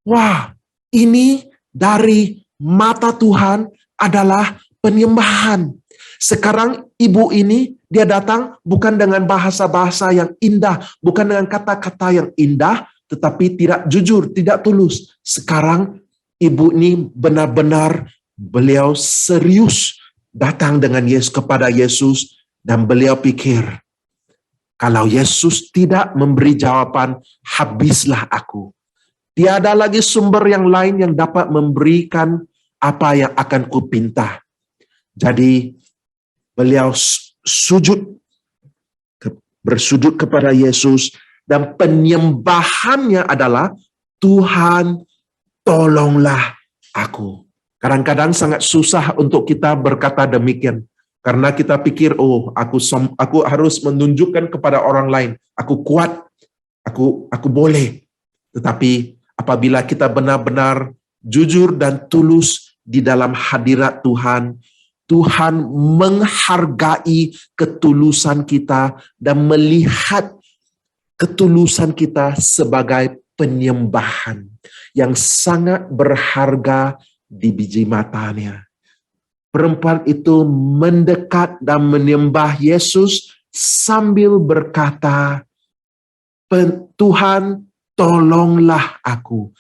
Wah, ini dari mata Tuhan adalah penyembahan. Sekarang ibu ini, dia datang bukan dengan bahasa-bahasa yang indah, bukan dengan kata-kata yang indah, tetapi tidak jujur, tidak tulus. Sekarang ibu ini benar-benar beliau serius datang dengan Yesus kepada Yesus, dan beliau pikir, kalau Yesus tidak memberi jawaban, habislah aku. Tiada lagi sumber yang lain yang dapat memberikan apa yang akan kupinta. Jadi beliau bersujud kepada Yesus, dan penyembahannya adalah, Tuhan, tolonglah aku. Kadang-kadang sangat susah untuk kita berkata demikian, karena kita pikir, oh aku harus menunjukkan kepada orang lain, aku kuat, aku boleh. Tetapi apabila kita benar-benar jujur dan tulus di dalam hadirat Tuhan, Tuhan menghargai ketulusan kita dan melihat ketulusan kita sebagai penyembahan yang sangat berharga di biji matanya. Perempuan itu mendekat dan menyembah Yesus sambil berkata, Tuhan, tolonglah aku.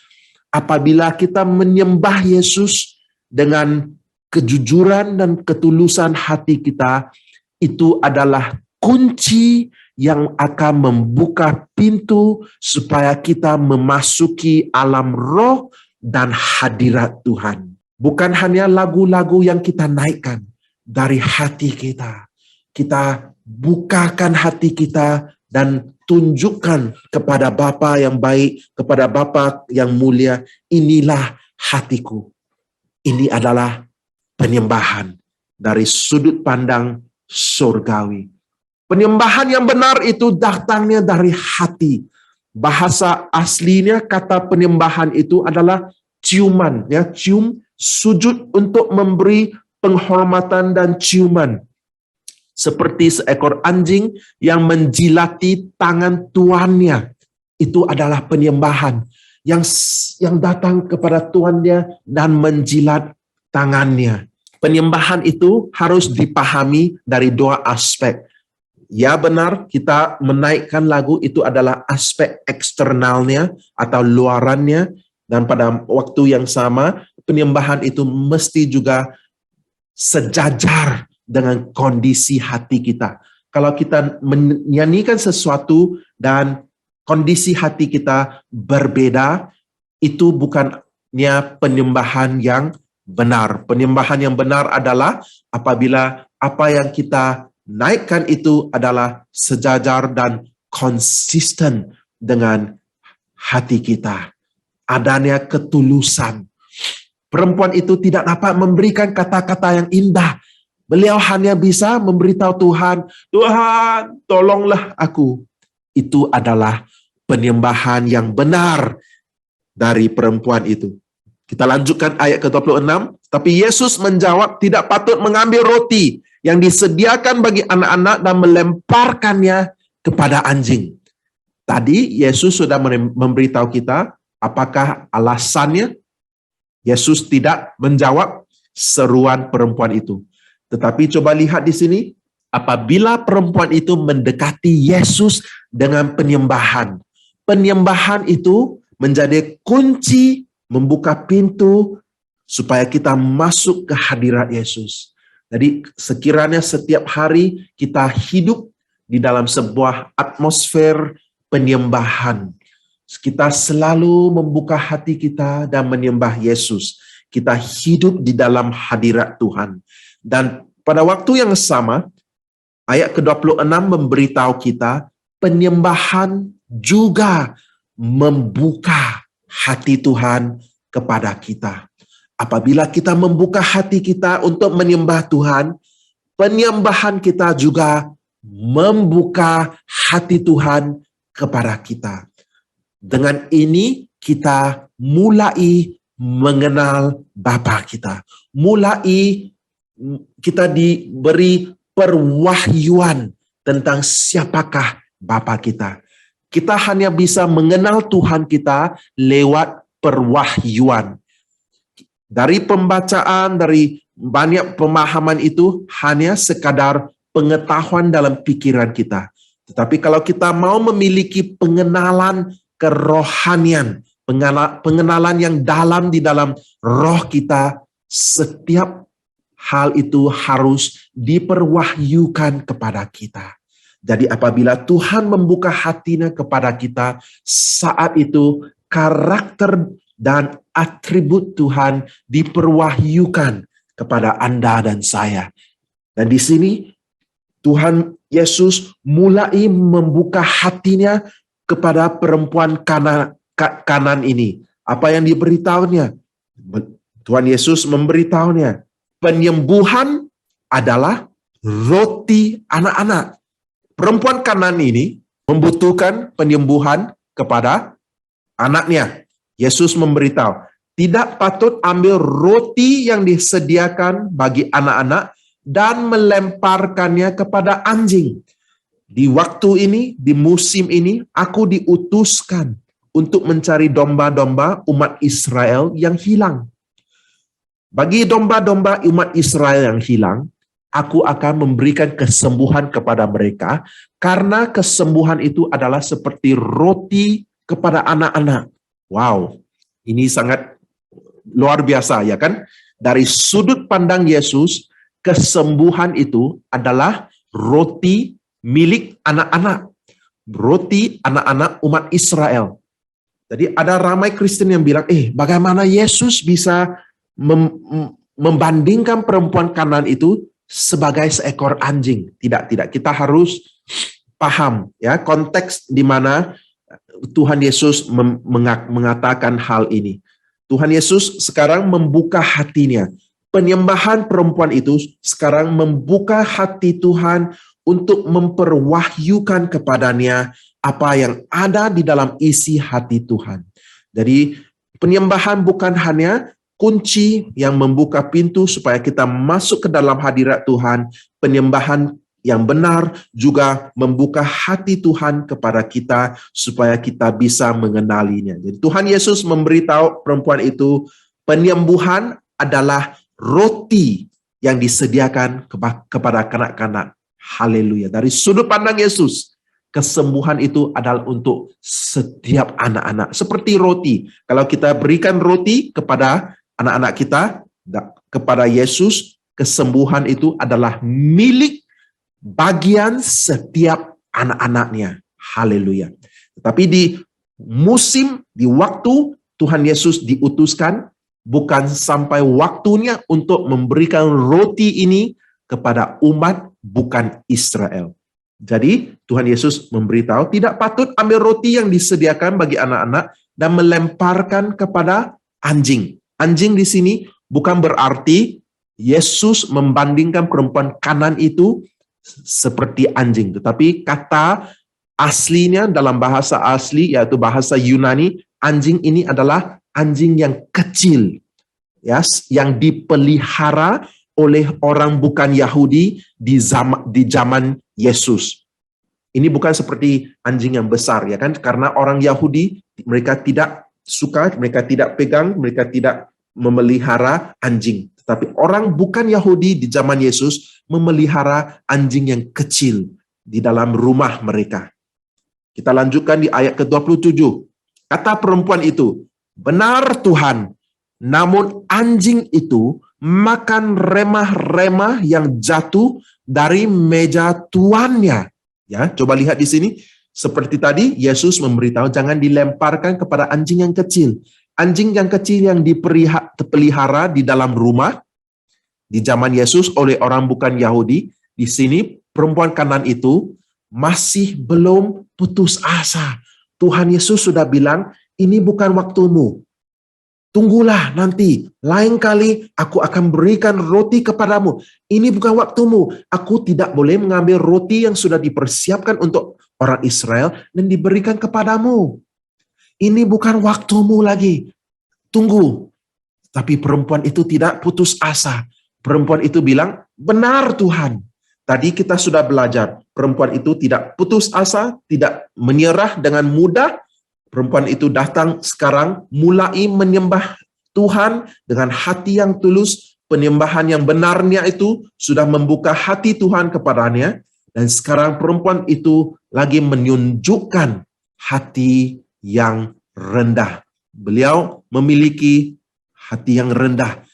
Apabila kita menyembah Yesus dengan kejujuran dan ketulusan hati kita, itu adalah kunci yang akan membuka pintu supaya kita memasuki alam roh dan hadirat Tuhan. Bukan hanya lagu-lagu yang kita naikkan dari hati kita. Kita bukakan hati kita dan tunjukkan kepada Bapa yang baik, kepada Bapa yang mulia, inilah hatiku. Ini adalah penyembahan dari sudut pandang surgawi. Penyembahan yang benar itu datangnya dari hati. Bahasa aslinya kata penyembahan itu adalah ciuman, ya, cium, sujud untuk memberi penghormatan dan ciuman. Seperti seekor anjing yang menjilati tangan tuannya. Itu adalah penyembahan yang datang kepada tuannya dan menjilat tangannya. Penyembahan itu harus dipahami dari 2 aspek. Ya benar, kita menaikkan lagu itu adalah aspek eksternalnya atau luarannya, dan pada waktu yang sama penyembahan itu mesti juga sejajar dengan kondisi hati kita. Kalau kita menyanyikan sesuatu dan kondisi hati kita berbeda, itu bukannya penyembahan yang benar. Penyembahan yang benar adalah apabila apa yang kita naikkan itu adalah sejajar dan konsisten dengan hati kita. Adanya ketulusan. Perempuan itu tidak dapat memberikan kata-kata yang indah. Beliau hanya bisa memberitahu Tuhan, Tuhan, tolonglah aku. Itu adalah penyembahan yang benar dari perempuan itu. Kita lanjutkan ayat ke-26. Tapi Yesus menjawab, tidak patut mengambil roti yang disediakan bagi anak-anak dan melemparkannya kepada anjing. Tadi Yesus sudah memberitahu kita apakah alasannya Yesus tidak menjawab seruan perempuan itu. Tetapi coba lihat di sini, apabila perempuan itu mendekati Yesus dengan penyembahan. Penyembahan itu menjadi kunci membuka pintu supaya kita masuk ke hadirat Yesus. Jadi sekiranya setiap hari kita hidup di dalam sebuah atmosfer penyembahan. Kita selalu membuka hati kita dan menyembah Yesus. Kita hidup di dalam hadirat Tuhan. Dan pada waktu yang sama, ayat ke-26 memberitahu kita, penyembahan juga membuka hati Tuhan kepada kita. Apabila kita membuka hati kita untuk menyembah Tuhan, penyembahan kita juga membuka hati Tuhan kepada kita. Dengan ini kita mulai mengenal Bapa kita. Mulai kita diberi perwahyuan tentang siapakah Bapa kita. Kita hanya bisa mengenal Tuhan kita lewat perwahyuan. Dari pembacaan, dari banyak pemahaman itu hanya sekadar pengetahuan dalam pikiran kita. Tetapi kalau kita mau memiliki pengenalan kerohanian, pengenalan yang dalam di dalam roh kita, setiap hal itu harus diperwahyukan kepada kita. Jadi apabila Tuhan membuka hatinya kepada kita, saat itu karakter dan atribut Tuhan diperwahyukan kepada Anda dan saya. Dan di sini Tuhan Yesus mulai membuka hatinya kepada perempuan kanan ini. Apa yang diberitahunya? Tuhan Yesus memberitahunya, penyembuhan adalah roti anak-anak. Perempuan kanan ini membutuhkan penyembuhan kepada anaknya. Yesus memberitahu, tidak patut ambil roti yang disediakan bagi anak-anak dan melemparkannya kepada anjing. Di waktu ini, di musim ini, aku diutuskan untuk mencari domba-domba umat Israel yang hilang. Bagi domba-domba umat Israel yang hilang, aku akan memberikan kesembuhan kepada mereka, karena kesembuhan itu adalah seperti roti kepada anak-anak. Wow, ini sangat luar biasa, ya kan? Dari sudut pandang Yesus, kesembuhan itu adalah roti milik anak-anak. Roti anak-anak umat Israel. Jadi ada ramai Kristen yang bilang, bagaimana Yesus bisa membandingkan perempuan kanan itu sebagai seekor anjing? Tidak. Kita harus paham ya konteks di mana Tuhan Yesus mengatakan hal ini. Tuhan Yesus sekarang membuka hatinya. Penyembahan perempuan itu sekarang membuka hati Tuhan untuk memperwahyukan kepadanya apa yang ada di dalam isi hati Tuhan. Jadi penyembahan bukan hanya kunci yang membuka pintu supaya kita masuk ke dalam hadirat Tuhan. Penyembahan yang benar juga membuka hati Tuhan kepada kita supaya kita bisa mengenalinya. Jadi Tuhan Yesus memberitahu perempuan itu, penyembuhan adalah roti yang disediakan kepada kanak-kanak. Haleluya. Dari sudut pandang Yesus, kesembuhan itu adalah untuk setiap anak-anak. Seperti roti. Kalau kita berikan roti kepada anak-anak kita, kepada Yesus, kesembuhan itu adalah milik bagian setiap anak-anaknya. Haleluya. Tetapi di musim, di waktu Tuhan Yesus diutuskan, bukan sampai waktunya untuk memberikan roti ini kepada umat bukan Israel. Jadi Tuhan Yesus memberitahu tidak patut ambil roti yang disediakan bagi anak-anak dan melemparkan kepada anjing. Anjing di sini bukan berarti Yesus membandingkan perempuan kanan itu seperti anjing, tetapi kata aslinya dalam bahasa asli yaitu bahasa Yunani, anjing ini adalah anjing yang kecil, ya, yang dipelihara oleh orang bukan Yahudi di zaman Yesus. Ini bukan seperti anjing yang besar, ya kan? Karena orang Yahudi, mereka tidak suka, mereka tidak pegang, mereka tidak memelihara anjing. Tetapi orang bukan Yahudi di zaman Yesus memelihara anjing yang kecil di dalam rumah mereka. Kita lanjutkan di ayat ke-27. Kata perempuan itu, "Benar Tuhan, namun anjing itu makan remah-remah yang jatuh dari meja tuannya." Ya, coba lihat di sini. Seperti tadi, Yesus memberitahu jangan dilemparkan kepada anjing yang kecil. Anjing yang kecil yang dipelihara di dalam rumah di zaman Yesus oleh orang bukan Yahudi. Di sini perempuan Kanaan itu masih belum putus asa. Tuhan Yesus sudah bilang, ini bukan waktumu. Tunggulah nanti, lain kali aku akan berikan roti kepadamu. Ini bukan waktumu. Aku tidak boleh mengambil roti yang sudah dipersiapkan untuk orang Israel dan diberikan kepadamu. Ini bukan waktumu lagi. Tunggu. Tapi perempuan itu tidak putus asa. Perempuan itu bilang, benar Tuhan. Tadi kita sudah belajar. Perempuan itu tidak putus asa, tidak menyerah dengan mudah. Perempuan itu datang sekarang mulai menyembah Tuhan dengan hati yang tulus. Penyembahan yang benarnya itu sudah membuka hati Tuhan kepadanya. Dan sekarang perempuan itu lagi menunjukkan hati yang rendah. Beliau memiliki hati yang rendah.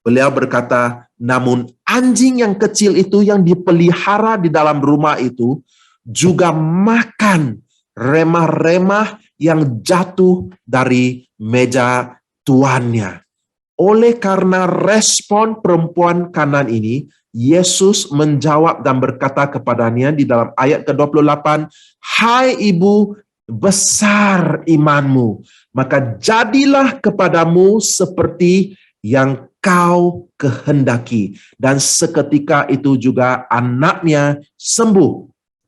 Beliau berkata, namun anjing yang kecil itu yang dipelihara di dalam rumah itu juga makan remah-remah yang jatuh dari meja tuannya. Oleh karena respon perempuan Kanaan ini, Yesus menjawab dan berkata kepadanya di dalam ayat ke-28, "Hai ibu, besar imanmu, maka jadilah kepadamu seperti yang kau kehendaki." Dan seketika itu juga anaknya sembuh.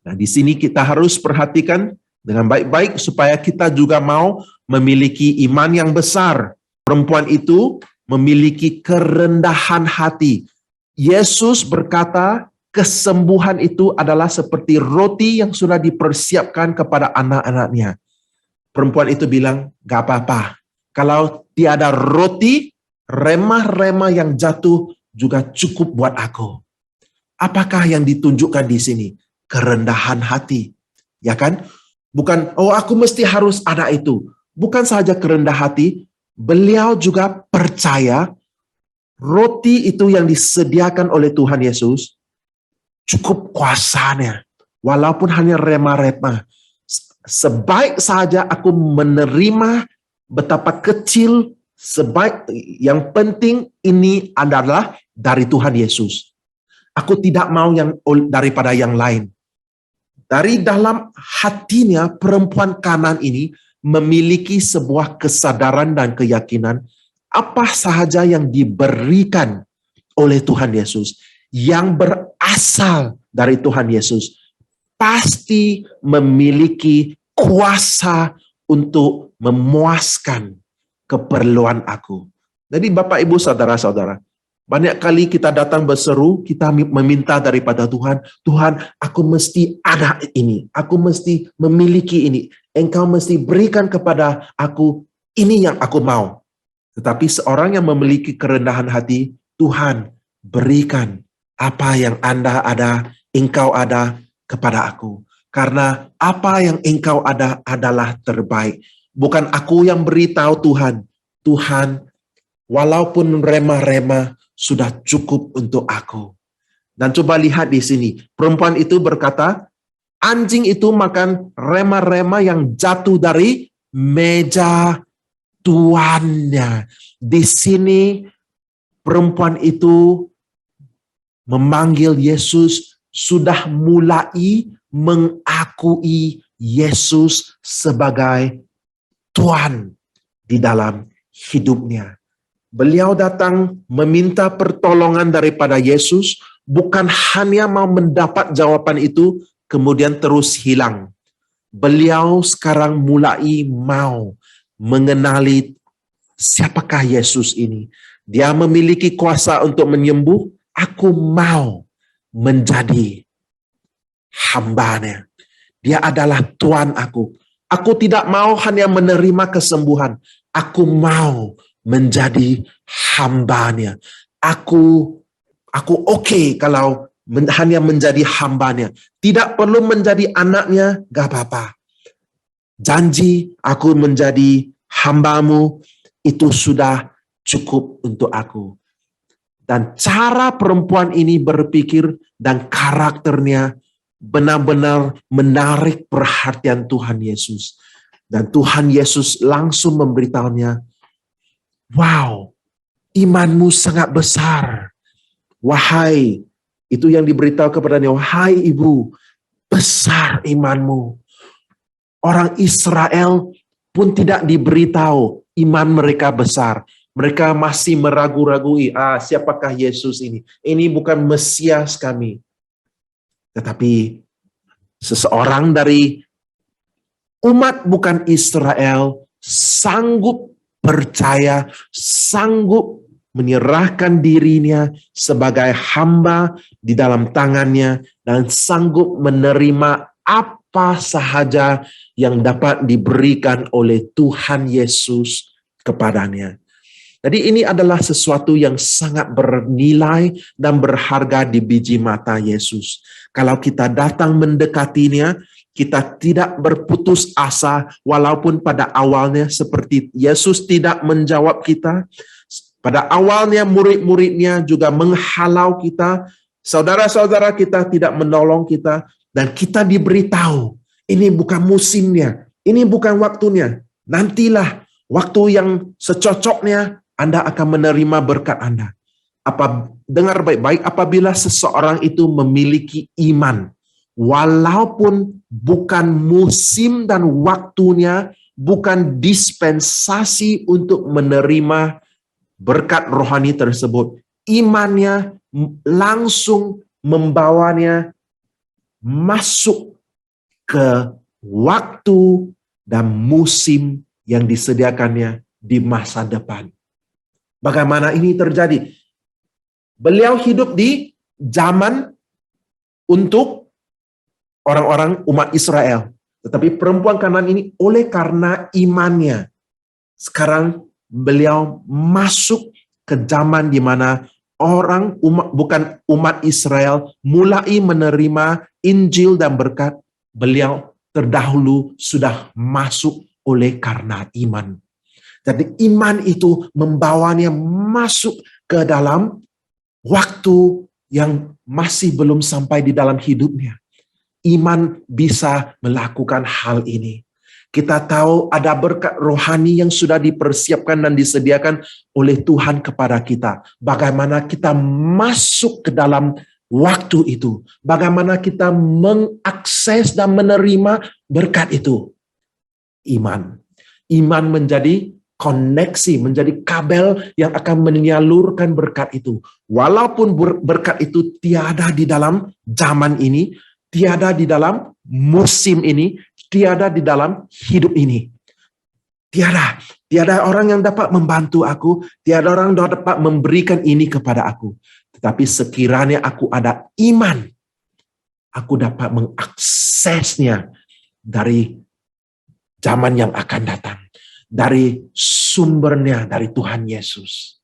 Nah, di sini kita harus perhatikan dengan baik-baik supaya kita juga mau memiliki iman yang besar. Perempuan itu memiliki kerendahan hati. Yesus berkata, kesembuhan itu adalah seperti roti yang sudah dipersiapkan kepada anak-anaknya. Perempuan itu bilang, gak apa-apa. Kalau tiada roti, remah-remah yang jatuh juga cukup buat aku. Apakah yang ditunjukkan di sini? Kerendahan hati. Ya kan? Bukan, oh aku mesti harus ada itu. Bukan saja kerendah hati, beliau juga percaya roti itu yang disediakan oleh Tuhan Yesus cukup kuasanya. Walaupun hanya remah-remah. Sebaik saja aku menerima betapa kecil, sebaik yang penting ini adalah dari Tuhan Yesus. Aku tidak mau yang daripada yang lain. Dari dalam hatinya perempuan Kanaan ini memiliki sebuah kesadaran dan keyakinan apa sahaja yang diberikan oleh Tuhan Yesus yang berasal dari Tuhan Yesus pasti memiliki kuasa untuk memuaskan keperluan aku. Jadi Bapak Ibu saudara-saudara, banyak kali kita datang berseru, kita meminta daripada Tuhan, Tuhan, aku mesti ada ini, aku mesti memiliki ini, Engkau mesti berikan kepada aku ini yang aku mau. Tetapi seorang yang memiliki kerendahan hati, Tuhan, berikan apa yang Anda ada, Engkau ada kepada aku. Karena apa yang Engkau ada adalah terbaik. Bukan aku yang beritahu Tuhan, Tuhan, walaupun remah-remah, sudah cukup untuk aku. Dan coba lihat di sini. Perempuan itu berkata, anjing itu makan remah-remah yang jatuh dari meja tuannya. Di sini perempuan itu memanggil Yesus, sudah mulai mengakui Yesus sebagai Tuhan di dalam hidupnya. Beliau datang meminta pertolongan daripada Yesus, bukan hanya mau mendapat jawaban itu, kemudian terus hilang. Beliau sekarang mulai mau mengenali siapakah Yesus ini. Dia memiliki kuasa untuk menyembuh, aku mau menjadi hambanya. Dia adalah Tuhan aku. Aku tidak mau hanya menerima kesembuhan. Aku mau menjadi hambanya. Aku oke kalau hanya menjadi hambanya. Tidak perlu menjadi anaknya, gak apa-apa. Janji aku menjadi hambamu, itu sudah cukup untuk aku. Dan cara perempuan ini berpikir dan karakternya benar-benar menarik perhatian Tuhan Yesus. Dan Tuhan Yesus langsung memberitahunya, wow, imanmu sangat besar. Wahai, itu yang diberitahu kepadanya, wahai ibu, besar imanmu. Orang Israel pun tidak diberitahu iman mereka besar. Mereka masih meragu-ragui, siapakah Yesus ini? Ini bukan Mesias kami. Tetapi seseorang dari umat bukan Israel sanggup percaya, sanggup menyerahkan dirinya sebagai hamba di dalam tangannya, dan sanggup menerima apa sahaja yang dapat diberikan oleh Tuhan Yesus kepadanya. Jadi ini adalah sesuatu yang sangat bernilai dan berharga di biji mata Yesus. Kalau kita datang mendekatinya, kita tidak berputus asa, walaupun pada awalnya seperti Yesus tidak menjawab kita. Pada awalnya murid-muridnya juga menghalau kita, saudara-saudara kita tidak menolong kita, dan kita diberitahu, ini bukan musimnya, ini bukan waktunya, nantilah waktu yang secocoknya Anda akan menerima berkat Anda. Dengar baik-baik, apabila seseorang itu memiliki iman, walaupun bukan musim dan waktunya, bukan dispensasi untuk menerima berkat rohani tersebut, imannya langsung membawanya masuk ke waktu dan musim yang disediakannya di masa depan. Bagaimana ini terjadi? Beliau hidup di zaman untuk orang-orang umat Israel. Tetapi perempuan Kanaan ini oleh karena imannya, sekarang beliau masuk ke zaman di mana bukan umat Israel mulai menerima Injil dan berkat. Beliau terdahulu sudah masuk oleh karena iman. Jadi iman itu membawanya masuk ke dalam waktu yang masih belum sampai di dalam hidupnya. Iman bisa melakukan hal ini. Kita tahu ada berkat rohani yang sudah dipersiapkan dan disediakan oleh Tuhan kepada kita. Bagaimana kita masuk ke dalam waktu itu. Bagaimana kita mengakses dan menerima berkat itu. Iman. Iman menjadi koneksi, menjadi kabel yang akan menyalurkan berkat itu. Walaupun berkat itu tiada di dalam zaman ini, tiada di dalam musim ini, tiada di dalam hidup ini. Tiada orang yang dapat membantu aku, tiada orang yang dapat memberikan ini kepada aku. Tetapi sekiranya aku ada iman, aku dapat mengaksesnya dari zaman yang akan datang. Dari sumbernya, dari Tuhan Yesus.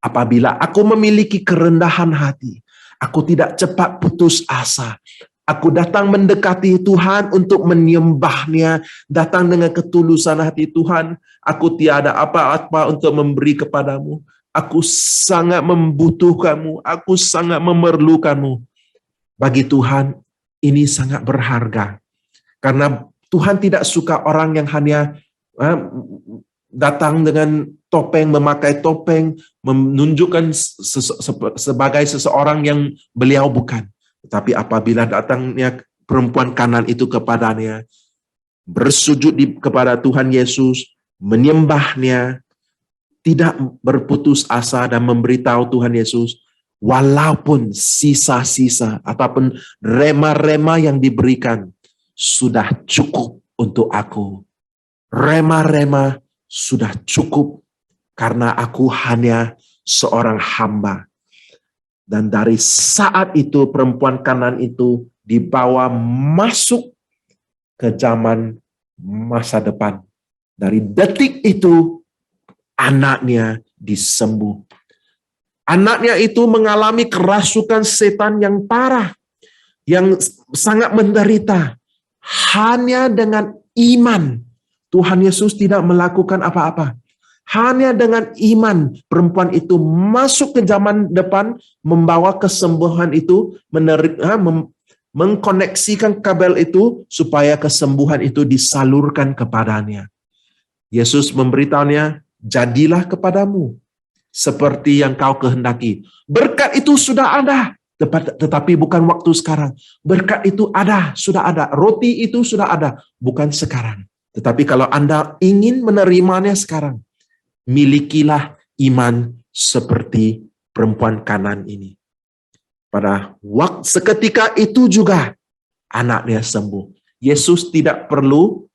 Apabila aku memiliki kerendahan hati, aku tidak cepat putus asa. Aku datang mendekati Tuhan untuk menyembahnya, datang dengan ketulusan hati. Tuhan, aku tiada apa-apa untuk memberi kepadamu. Aku sangat membutuhkanmu, aku sangat memerlukanmu. Bagi Tuhan, ini sangat berharga. Karena Tuhan tidak suka orang yang hanya datang dengan topeng, memakai topeng, menunjukkan sebagai seseorang yang beliau bukan. Tetapi apabila datangnya perempuan Kanaan itu kepadanya, bersujud kepada Tuhan Yesus, menyembahnya, tidak berputus asa dan memberitahu Tuhan Yesus, walaupun sisa-sisa ataupun rema-rema yang diberikan sudah cukup untuk aku. Rema-rema sudah cukup karena aku hanya seorang hamba. Dan dari saat itu perempuan Kanaan itu dibawa masuk ke zaman masa depan. Dari detik itu, anaknya disembuh. Anaknya itu mengalami kerasukan setan yang parah, yang sangat menderita. Hanya dengan iman, Tuhan Yesus tidak melakukan apa-apa. Hanya dengan iman, perempuan itu masuk ke zaman depan, membawa kesembuhan itu, mengkoneksikan kabel itu, supaya kesembuhan itu disalurkan kepadanya. Yesus memberitahunya, jadilah kepadamu seperti yang kau kehendaki. Berkat itu sudah ada, tetapi bukan waktu sekarang. Berkat itu ada, sudah ada. Roti itu sudah ada, bukan sekarang. Tetapi kalau Anda ingin menerimanya sekarang, milikilah iman seperti perempuan Kanan ini. Pada waktu seketika itu juga anaknya sembuh. Yesus tidak perlu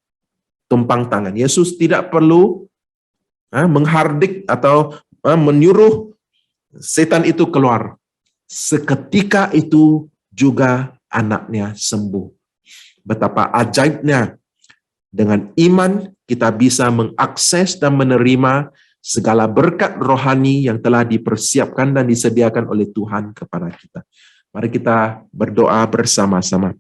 tumpang tangan. Yesus tidak perlu menghardik atau menyuruh setan itu keluar. Seketika itu juga anaknya sembuh. Betapa ajaibnya, dengan iman kita bisa mengakses dan menerima segala berkat rohani yang telah dipersiapkan dan disediakan oleh Tuhan kepada kita. Mari kita berdoa bersama-sama.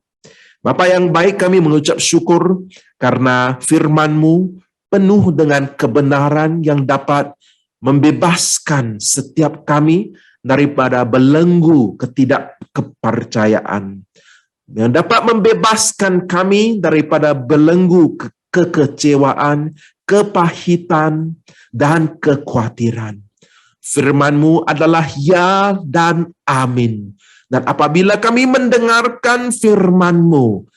Bapa yang baik, kami mengucap syukur karena firman-Mu penuh dengan kebenaran yang dapat membebaskan setiap kami daripada belenggu ketidakkepercayaan, yang dapat membebaskan kami daripada belenggu kekecewaan, kepahitan, dan kekhawatiran. Firman-Mu adalah ya dan amin. Dan apabila kami mendengarkan firman-Mu,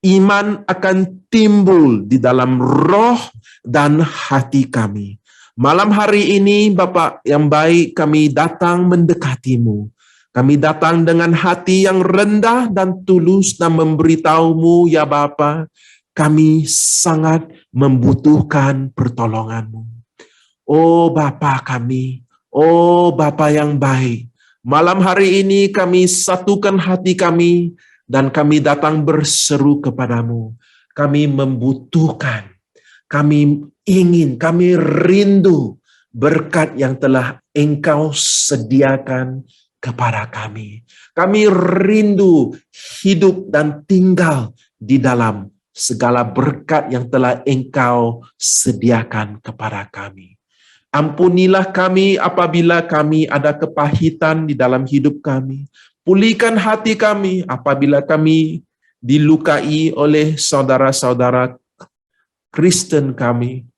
iman akan timbul di dalam roh dan hati kami. Malam hari ini, Bapa yang baik, kami datang mendekati-Mu. Kami datang dengan hati yang rendah dan tulus dan memberitahu-Mu, ya Bapa, kami sangat membutuhkan pertolongan-Mu. Oh Bapa kami, oh Bapa yang baik, malam hari ini kami satukan hati kami dan kami datang berseru kepadamu. Kami membutuhkan, kami ingin, kami rindu berkat yang telah Engkau sediakan kepada kami. Kami rindu hidup dan tinggal di dalam segala berkat yang telah Engkau sediakan kepada kami. Ampunilah kami apabila kami ada kepahitan di dalam hidup kami. Pulihkan hati kami apabila kami dilukai oleh saudara-saudara Kristen kami.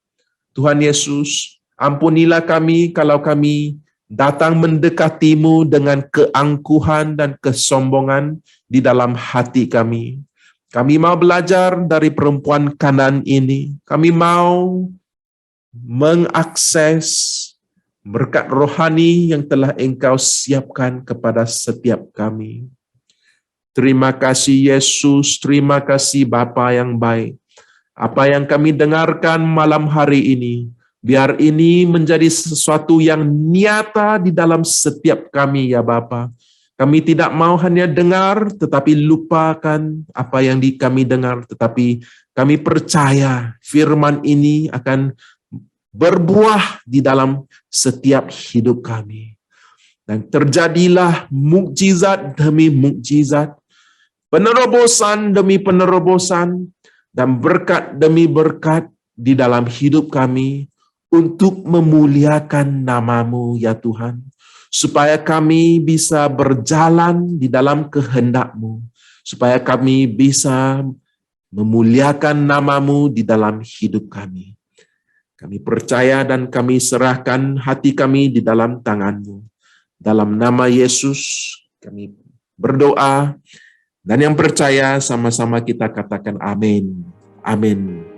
Tuhan Yesus, ampunilah kami kalau kami datang mendekati-Mu dengan keangkuhan dan kesombongan di dalam hati kami. Kami mau belajar dari perempuan Kanan ini. Kami mau mengakses berkat rohani yang telah Engkau siapkan kepada setiap kami. Terima kasih Yesus, terima kasih Bapa yang baik. Apa yang kami dengarkan malam hari ini, biar ini menjadi sesuatu yang nyata di dalam setiap kami ya Bapa. Kami tidak mau hanya dengar tetapi lupakan apa yang kami dengar, tetapi kami percaya firman ini akan berbuah di dalam setiap hidup kami. Dan terjadilah mukjizat demi mukjizat, penerobosan demi penerobosan, dan berkat demi berkat di dalam hidup kami untuk memuliakan nama-Mu ya Tuhan. Supaya kami bisa berjalan di dalam kehendak-Mu. Supaya kami bisa memuliakan nama-Mu di dalam hidup kami. Kami percaya dan kami serahkan hati kami di dalam tangan-Mu. Dalam nama Yesus kami berdoa, dan yang percaya sama-sama kita katakan amin. Amin.